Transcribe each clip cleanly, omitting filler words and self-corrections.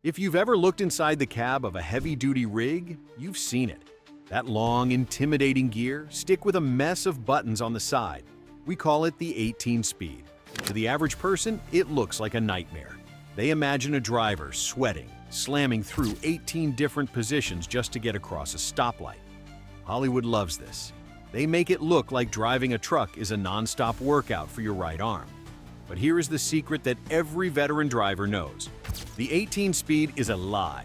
If you've ever looked inside the cab of a heavy-duty rig, you've seen it. That long, intimidating gear stick with a mess of buttons on the side. We call it the 18-speed. To the average person, it looks like a nightmare. They imagine a driver sweating, slamming through 18 different positions just to get across a stoplight. Hollywood loves this. They make it look like driving a truck is a non-stop workout for your right arm. But here is the secret that every veteran driver knows. The 18-speed is a lie.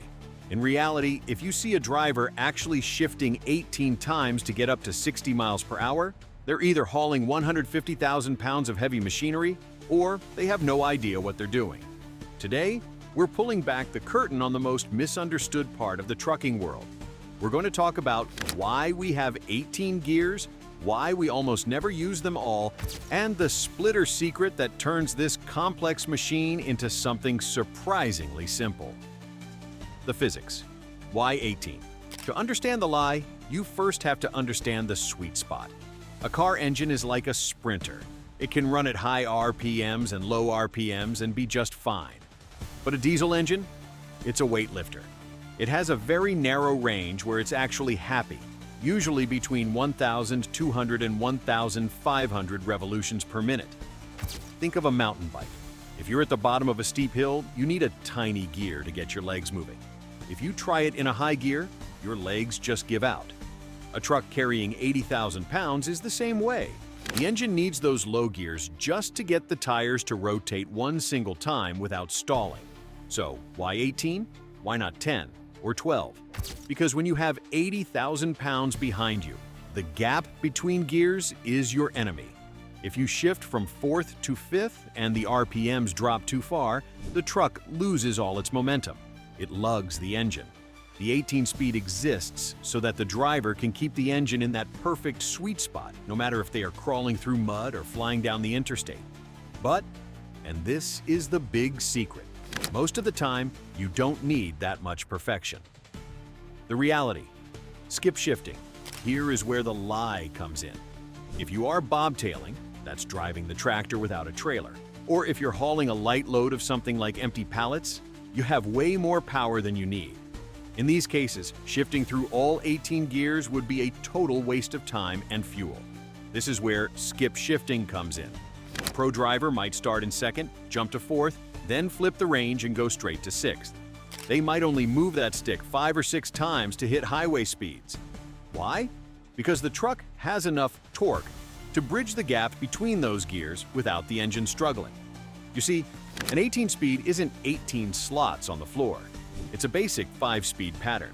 In reality, if you see a driver actually shifting 18 times to get up to 60 miles per hour, they're either hauling 150,000 pounds of heavy machinery, or they have no idea what they're doing. Today, we're pulling back the curtain on the most misunderstood part of the trucking world. We're going to talk about why we have 18 gears, why we almost never use them all, and the splitter secret that turns this complex machine into something surprisingly simple. The physics. Why 18? To understand the lie, you first have to understand the sweet spot. A car engine is like a sprinter. It can run at high RPMs and low RPMs and be just fine. But a diesel engine? It's a weightlifter. It has a very narrow range where it's actually happy, usually between 1,200 and 1,500 revolutions per minute. Think of a mountain bike. If you're at the bottom of a steep hill, you need a tiny gear to get your legs moving. If you try it in a high gear, your legs just give out. A truck carrying 80,000 pounds is the same way. The engine needs those low gears just to get the tires to rotate one single time without stalling. So, why 18? Why not 10 or 12? Because when you have 80,000 pounds behind you, the gap between gears is your enemy. If you shift from 4th to 5th and the RPMs drop too far, the truck loses all its momentum. It lugs the engine. The 18-speed exists so that the driver can keep the engine in that perfect sweet spot, no matter if they are crawling through mud or flying down the interstate. But, and this is the big secret, most of the time, you don't need that much perfection. The reality. Skip shifting. Here is where the lie comes in. If you are bobtailing, that's driving the tractor without a trailer, or if you're hauling a light load of something like empty pallets, you have way more power than you need. In these cases, shifting through all 18 gears would be a total waste of time and fuel. This is where skip shifting comes in. A pro driver might start in 2nd, jump to 4th, then flip the range and go straight to 6th. They might only move that stick 5 or 6 times to hit highway speeds. Why? Because the truck has enough torque to bridge the gap between those gears without the engine struggling. You see, an 18-speed isn't 18 slots on the floor. It's a basic 5-speed pattern.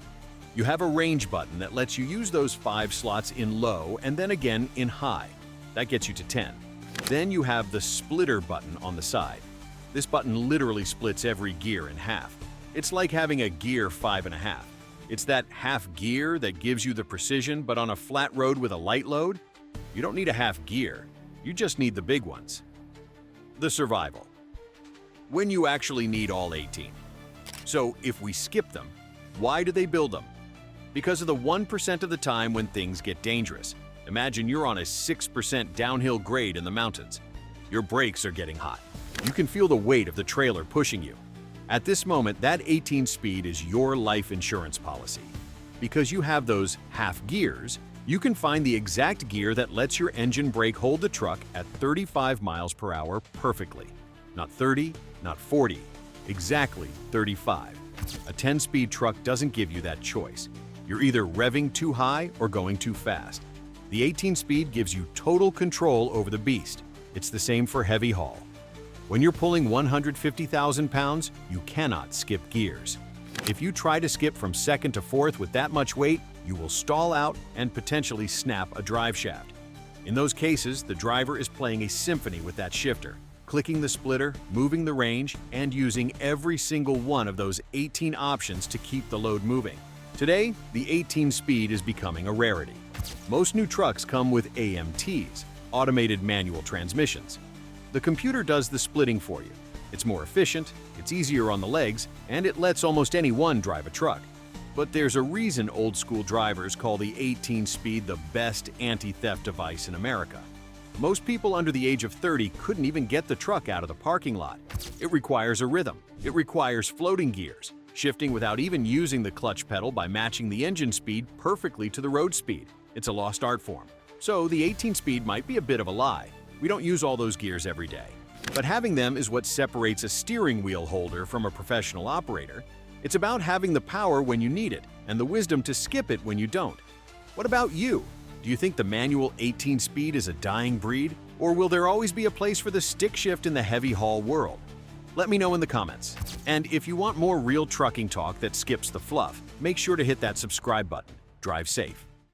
You have a range button that lets you use those 5 slots in low and then again in high. That gets you to 10. Then you have the splitter button on the side. This button literally splits every gear in half. It's like having a gear 5.5. It's that half gear that gives you the precision, but on a flat road with a light load, you don't need a half gear. You just need the big ones. The survival. When you actually need all 18. So if we skip them, why do they build them? Because of the 1% of the time when things get dangerous. Imagine you're on a 6% downhill grade in the mountains. Your brakes are getting hot. You can feel the weight of the trailer pushing you. At this moment, that 18-speed is your life insurance policy. Because you have those half gears, you can find the exact gear that lets your engine brake hold the truck at 35 miles per hour perfectly. Not 30, not 40, exactly 35. A 10-speed truck doesn't give you that choice. You're either revving too high or going too fast. The 18-speed gives you total control over the beast. It's the same for heavy haul. When you're pulling 150,000 pounds, you cannot skip gears. If you try to skip from 2nd to 4th with that much weight, you will stall out and potentially snap a drive shaft. In those cases, the driver is playing a symphony with that shifter, clicking the splitter, moving the range, and using every single one of those 18 options to keep the load moving. Today, the 18-speed is becoming a rarity. Most new trucks come with AMTs, automated manual transmissions. The computer does the splitting for you. It's more efficient, it's easier on the legs, and it lets almost anyone drive a truck. But there's a reason old-school drivers call the 18-speed the best anti-theft device in America. Most people under the age of 30 couldn't even get the truck out of the parking lot. It requires a rhythm. It requires floating gears, shifting without even using the clutch pedal by matching the engine speed perfectly to the road speed. It's a lost art form. So the 18-speed might be a bit of a lie. We don't use all those gears every day. But having them is what separates a steering wheel holder from a professional operator. It's about having the power when you need it and the wisdom to skip it when you don't. What about you? Do you think the manual 18-speed is a dying breed? Or will there always be a place for the stick shift in the heavy haul world? Let me know in the comments. And if you want more real trucking talk that skips the fluff, make sure to hit that subscribe button. Drive safe.